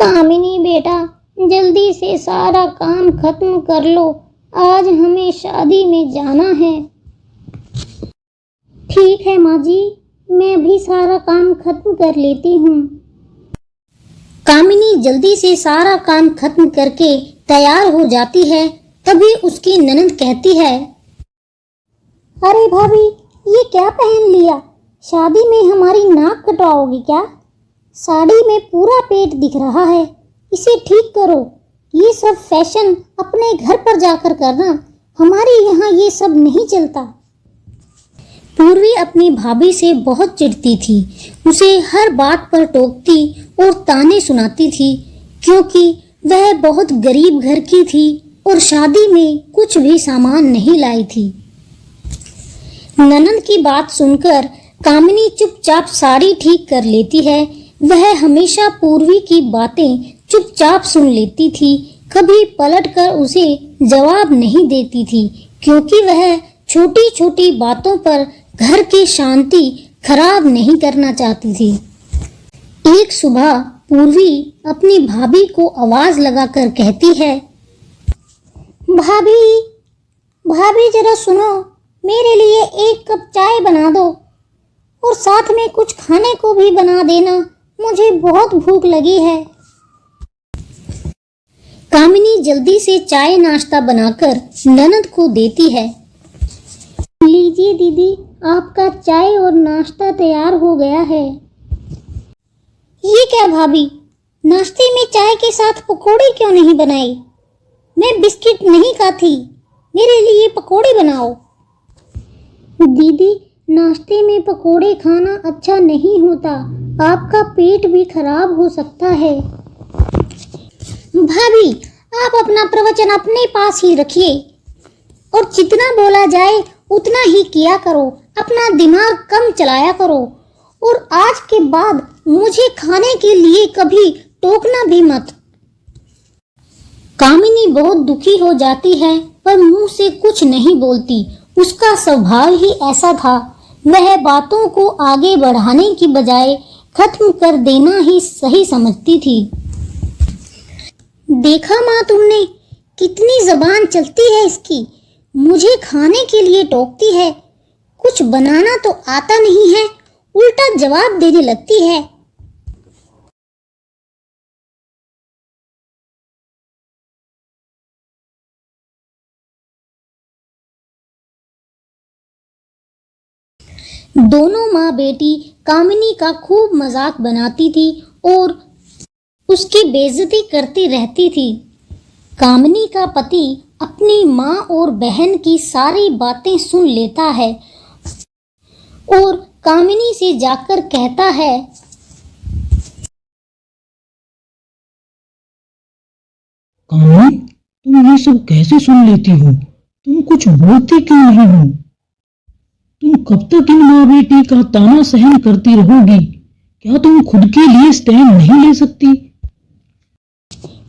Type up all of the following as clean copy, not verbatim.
कामिनी बेटा, जल्दी से सारा काम खत्म कर लो, आज हमें शादी में जाना है। ठीक है माँ जी, मैं भी सारा काम खत्म कर लेती हूँ। कामिनी जल्दी से सारा काम खत्म करके तैयार हो जाती है। तभी उसकी ननद कहती है, अरे भाभी, ये क्या पहन लिया? शादी में हमारी नाक कटवाओगी क्या? साड़ी में पूरा पेट दिख रहा है, इसे ठीक करो। ये सब फैशन अपने घर पर जाकर करना, हमारे यहाँ ये सब नहीं चलता। पूर्वी अपनी भाभी से बहुत चिढ़ती थी, उसे हर बात पर टोकती और ताने सुनाती थी, क्योंकि वह बहुत गरीब घर की थी और शादी में कुछ भी सामान नहीं लाई थी। ननद की बात सुनकर कामिनी चुपचाप साड़ी ठीक कर लेती है। वह हमेशा पूर्वी की बातें चुपचाप सुन लेती थी, कभी पलटकर उसे जवाब नहीं देती थी, क्योंकि वह छोटी छोटी बातों पर घर की शांति खराब नहीं करना चाहती थी। एक सुबह पूर्वी अपनी भाभी को आवाज लगाकर कहती है, भाभी, भाभी जरा सुनो, मेरे लिए एक कप चाय बना दो और साथ में कुछ खाने को भी बना देना, मुझे बहुत भूख लगी है। कामिनी जल्दी से चाय नाश्ता बनाकर ननद को देती है। लीजिए दीदी, आपका चाय और नाश्ता तैयार हो गया है। ये क्या भाभी, नाश्ते में चाय के साथ पकोड़े क्यों नहीं बनाए? मैं बिस्किट नहीं खाती, मेरे लिए पकोड़े बनाओ। दीदी, नाश्ते में पकोड़े खाना अच्छा नहीं होता, आपका पेट भी खराब हो सकता है। भाभी, आप अपना प्रवचन अपने पास ही रखिए और जितना बोला जाए उतना ही किया करो, अपना दिमाग कम चलाया करो और आज के बाद मुझे खाने के लिए कभी टोकना भी मत। कामिनी बहुत दुखी हो जाती है, पर मुंह से कुछ नहीं बोलती। उसका स्वभाव ही ऐसा था, वह बातों को आगे बढ़ाने की बजाय खत्म कर देना ही सही समझती थी। देखा माँ तुमने, कितनी जबान चलती है इसकी, मुझे खाने के लिए टोकती है, कुछ बनाना तो आता नहीं है, उल्टा जवाब देने लगती है। दोनों माँ बेटी कामिनी का खूब मजाक बनाती थी और उसकी बेइज्जती करती रहती थी। कामिनी का पति अपनी माँ और बहन की सारी बातें सुन लेता है और कामिनी से जाकर कहता है, कामिनी, तुम ये सब कैसे सुन लेती हो? तुम कुछ बोलती क्यों नहीं हो? तुम कब तक इन माँ बेटी का ताना सहन करती रहोगी? क्या तुम खुद के लिए स्टैंड नहीं ले सकती?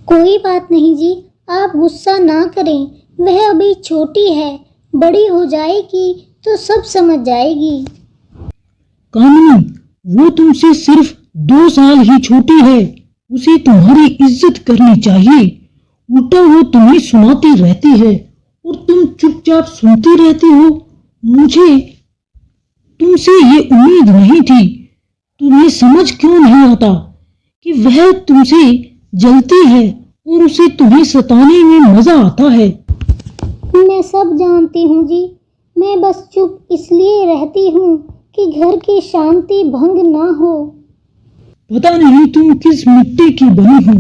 कोई बात नहीं जी, आप गुस्सा ना करें, वह अभी छोटी है, बड़ी हो जाएगी तो सब समझ जाएगी। कामिनी, वो तुमसे सिर्फ 2 साल ही छोटी है, उसे तुम्हारी इज्जत करनी चाहिए। उल्टा वो तुम्हें सुनाती रहती है और तुम चुपचाप सुनती रहती हो। मुझे तुमसे ये उम्मीद नहीं थी। तुम्हें समझ क्यों नहीं आता कि वह तुमसे जलती है और उसे तुम्हें सताने में मजा आता है? मैं सब जानती हूँ जी, मैं बस चुप इसलिए रहती हूँ कि घर की शांति भंग ना हो। पता नहीं तुम किस मिट्टी की बनी हो।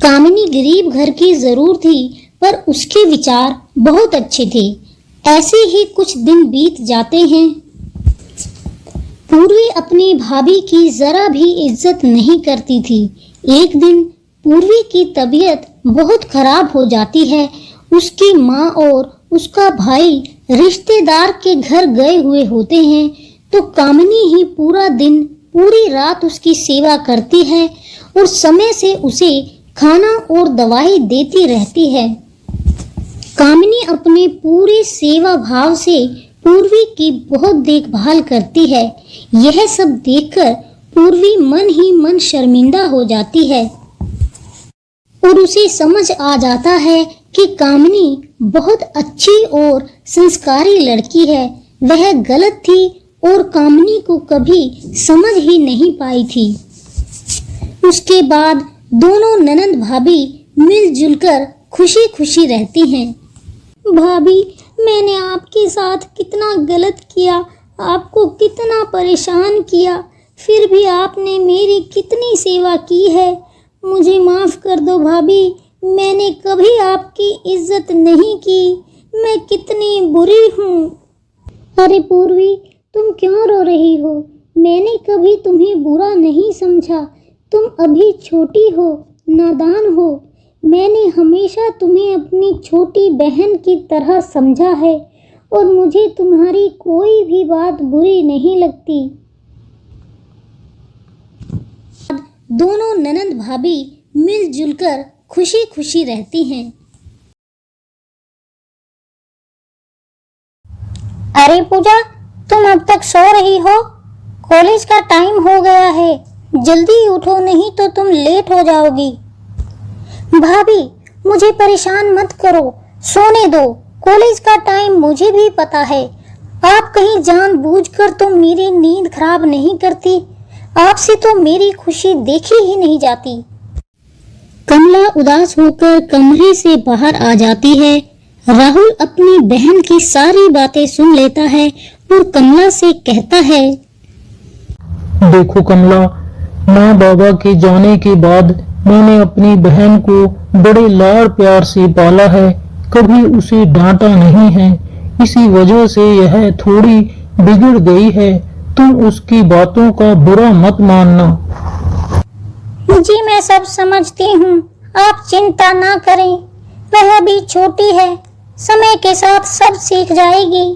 कामिनी गरीब घर की जरूर थी, पर उसके विचार बहुत अच्छे थे। ऐसे ही कुछ दिन बीत जाते हैं। पूर्वी अपनी भाभी की जरा भी इज्जत नहीं करती थी। एक दिन पूर्वी की तबीयत बहुत खराब हो जाती है। उसकी माँ और उसका भाई रिश्तेदार के घर गए हुए होते हैं, तो कामिनी ही पूरा दिन पूरी रात उसकी सेवा करती है और समय से उसे खाना और दवाई देती रहती है। कामिनी अपने पूरे सेवा भाव से पूर्वी की बहुत देखभाल करती है। यह सब देखकर पूर्वी मन ही मन शर्मिंदा हो जाती है और उसे समझ आ जाता है कि कामिनी बहुत अच्छी और संस्कारी लड़की है। वह गलत थी और कामिनी को कभी समझ ही नहीं पाई थी। उसके बाद दोनों ननंद भाभी मिलजुल कर खुशी खुशी रहती हैं। भाभी, मैंने आपके साथ कितना गलत किया, आपको कितना परेशान किया, फिर भी आपने मेरी कितनी सेवा की है। मुझे माफ़ कर दो भाभी, मैंने कभी आपकी इज्जत नहीं की। मैं कितनी बुरी हूँ। अरे पूर्वी, तुम क्यों रो रही हो? मैंने कभी तुम्हें बुरा नहीं समझा। तुम अभी छोटी हो, नादान हो। मैंने हमेशा तुम्हें अपनी छोटी बहन की तरह समझा है और मुझे तुम्हारी कोई भी बात बुरी नहीं लगती। दोनों ननंद भाभी मिलजुल कर खुशी खुशी रहती हैं। अरे पूजा, तुम अब तक सो रही हो? कॉलेज का टाइम हो गया है, जल्दी उठो नहीं तो तुम लेट हो जाओगी। भाभी, मुझे परेशान मत करो, सोने दो। कॉलेज का टाइम मुझे भी पता है। आप कहीं जानबूझकर तो मेरी नींद खराब नहीं करती। आपसे तो मेरी खुशी देखी ही नहीं जाती। कमला उदास होकर कमरे से बाहर आ जाती है। राहुल अपनी बहन की सारी बातें सुन लेता है और कमला से कहता है, देखो कमला, माँ बाबा के जाने के बाद मैंने अपनी बहन को बड़े लाड़ प्यार से पाला है, कभी उसे डांटा नहीं है। इसी वजह से यह थोड़ी बिगड़ गई है। तुम उसकी बातों का बुरा मत मानना। जी मैं सब समझती हूँ, आप चिंता ना करें। वह अभी छोटी है, समय के साथ सब सीख जाएगी।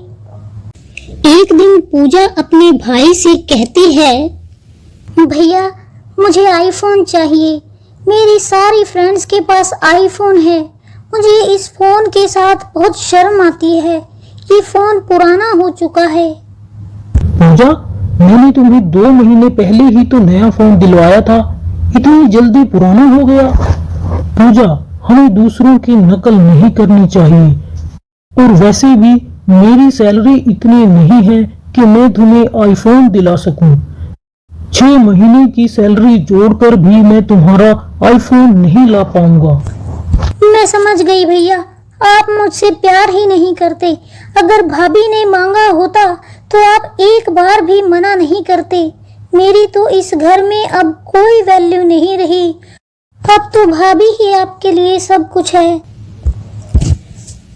एक दिन पूजा अपने भाई से कहती है, भैया मुझे आईफोन चाहिए। मेरी सारी फ्रेंड्स के पास आईफोन है। मुझे इस फोन के साथ बहुत शर्म आती है। ये फोन पुराना हो चुका है। पूजा, मैंने तुम्हें 2 महीने पहले ही तो नया फोन दिलवाया था, इतनी जल्दी पुराना हो गया? पूजा, हमें दूसरों की नकल नहीं करनी चाहिए। और वैसे भी मेरी सैलरी इतनी नहीं है कि मैं तुम्हें आईफोन दिला सकूं। 6 महीने की सैलरी जोड़कर भी मैं तुम्हारा आईफोन नहीं ला पाऊंगा। मैं समझ गई भैया, आप मुझसे प्यार ही नहीं करते। अगर भाभी ने मांगा होता तो आप एक बार भी मना नहीं करते। मेरी तो इस घर में अब कोई वैल्यू नहीं रही। अब तो भाभी ही आपके लिए सब कुछ है।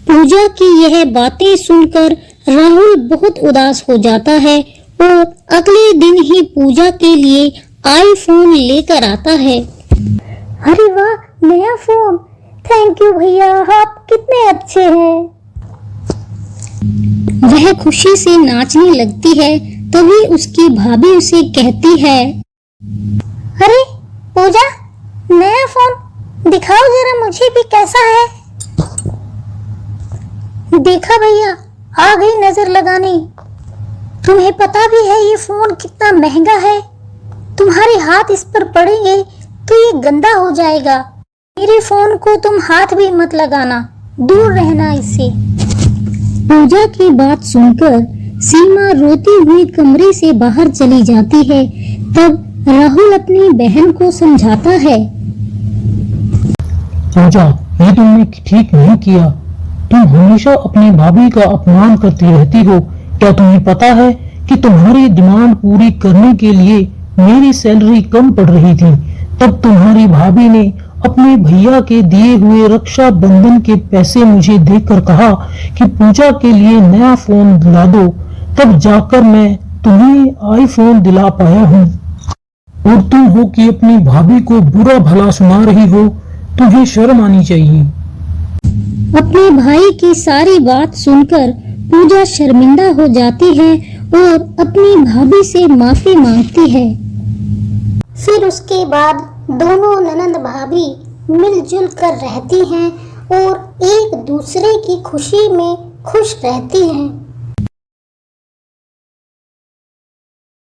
पूजा की यह बातें सुनकर राहुल बहुत उदास हो जाता है और अगले दिन ही पूजा के लिए आईफोन लेकर आता है। अरे वाह, नया फोन! थैंक यू भैया, आप कितने अच्छे हैं। वह खुशी से नाचने लगती है। तभी उसकी भाभी उसे कहती है, अरे पूजा, नया फोन दिखाओ जरा मुझे भी कैसा है। देखा भैया, आ गई नजर लगाने। तुम्हें पता भी है ये फोन कितना महंगा है। तुम्हारे हाथ इस पर पड़ेंगे तो ये गंदा हो जाएगा। मेरे फोन को तुम हाथ भी मत लगाना, दूर रहना इससे। पूजा की बात सुनकर सीमा रोती हुई कमरे से बाहर चली जाती है। तब राहुल अपनी बहन को समझाता है, पूजा, ये तुमने ठीक नहीं किया। तुम हमेशा अपनी भाभी का अपमान करती रहती हो। क्या तुम्हें पता है कि तुम्हारी डिमांड पूरी करने के लिए मेरी सैलरी कम पड़ रही थी। तब तुम्हारी भाभी ने अपने भैया के दिए हुए रक्षा बंधन के पैसे मुझे देकर कहा कि पूजा के लिए नया फोन दिला दो। तब जाकर मैं तुम्हें आईफोन दिला पाया हूँ। और तुम हो कि अपनी भाभी को बुरा भला सुना रही हो। तुम्हें शर्म आनी चाहिए। अपने भाई की सारी बात सुनकर पूजा शर्मिंदा हो जाती है और अपनी भाभी से माफी मांगती है। फिर उसके बाद दोनों ननंद भाभी मिलजुल कर रहती हैं और एक दूसरे की खुशी में खुश रहती हैं।